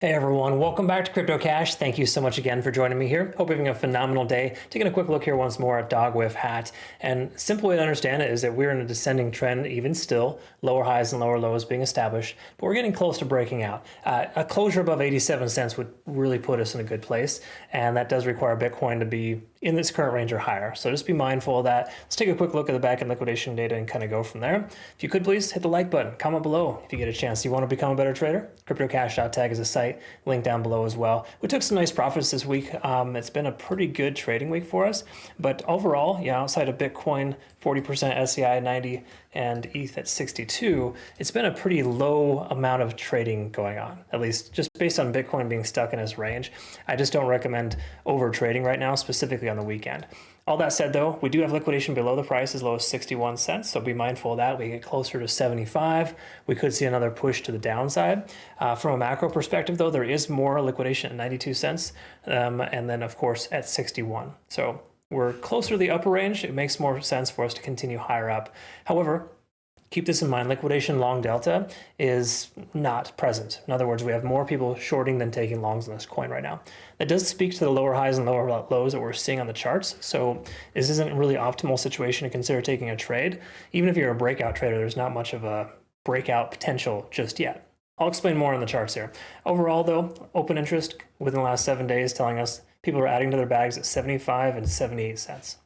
Hey everyone, welcome back to CryptoCache. Thank you so much again for joining me here. Hope you're having a phenomenal day. Taking a quick look here once more at WIF hat. And simple way to understand it is that we're in a descending trend, even still, lower highs and lower lows being established, but we're getting close to breaking out. A closure above 87 cents would really put us in a good place, and that does require Bitcoin to be in this current range or higher. So just be mindful of that. Let's take a quick look at the back end liquidation data and kind of go from there. If you could please hit the like button, comment below if you get a chance. You want to become a better trader? CryptoCache.tag is a site, link down below as well. We took some nice profits this week. It's been a pretty good trading week for us, but overall, yeah, outside of Bitcoin, 40% SCI 90 and ETH at 62, it's been a pretty low amount of trading going on, at least just based on Bitcoin being stuck in its range. I just don't recommend over trading right now, specifically on the weekend. All that said though, we do have liquidation below the price as low as 61 cents, so be mindful of that. We get closer to 75, we could see another push to the downside. From a macro perspective though, there is more liquidation at 92 cents, and then of course at 61. So we're closer to the upper range. It makes more sense for us to continue higher up. However, keep this in mind, liquidation long delta is not present. In other words, we have more people shorting than taking longs in this coin right now. That does speak to the lower highs and lower lows that we're seeing on the charts. So this isn't a really optimal situation to consider taking a trade. Even if you're a breakout trader, there's not much of a breakout potential just yet. I'll explain more on the charts here. Overall though, open interest within the last 7 days telling us people are adding to their bags at 75 and 78 cents.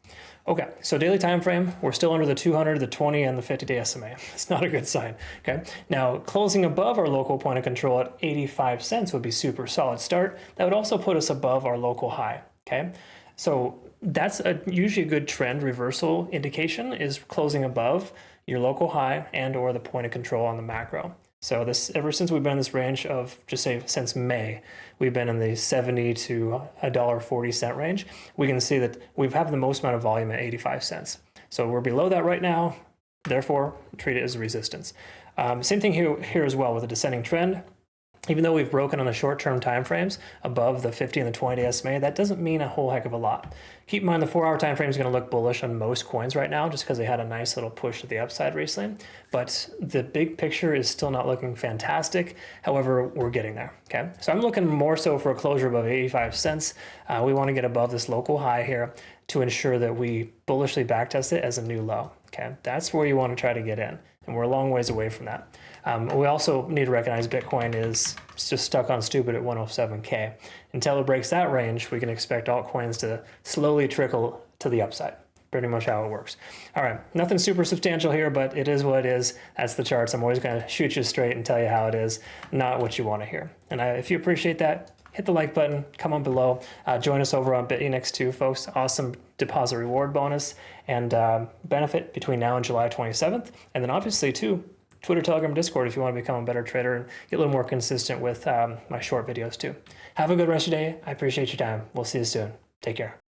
Okay, so daily time frame, we're still under the 200, the 20, and the 50-day SMA. It's not a good sign, okay? Now, closing above our local point of control at 85 cents would be super solid start. That would also put us above our local high, okay? So that's usually a good trend reversal indication, is closing above your local high and or the point of control on the macro. So this, ever since we've been in this range of, just say since May, we've been in the 70 to $1.40 range. We can see that we've had the most amount of volume at 85 cents. So we're below that right now, therefore treat it as resistance. Same thing here as well with a descending trend. Even though we've broken on the short-term time frames above the 50 and the 20-day SMA, that doesn't mean a whole heck of a lot. Keep in mind the 4-hour time frame is going to look bullish on most coins right now just because they had a nice little push to the upside recently. But the big picture is still not looking fantastic. However, we're getting there. Okay, so I'm looking more so for a closure above 85 cents. We want to get above this local high here to ensure that we bullishly backtest it as a new low. Okay, that's where you want to try to get in, and we're a long ways away from that. We also need to recognize Bitcoin is just stuck on stupid at 107K. Until it breaks that range, we can expect altcoins to slowly trickle to the upside. Pretty much how it works. All right, nothing super substantial here, but it is what it is. That's the charts. I'm always going to shoot you straight and tell you how it is, not what you want to hear. And if you appreciate that, hit the like button, comment below. Join us over on Bitunix too, folks. Awesome deposit reward bonus and benefit between now and July 27th. And then obviously too, Twitter, Telegram, Discord if you want to become a better trader and get a little more consistent with my short videos too. Have a good rest of your day. I appreciate your time. We'll see you soon. Take care.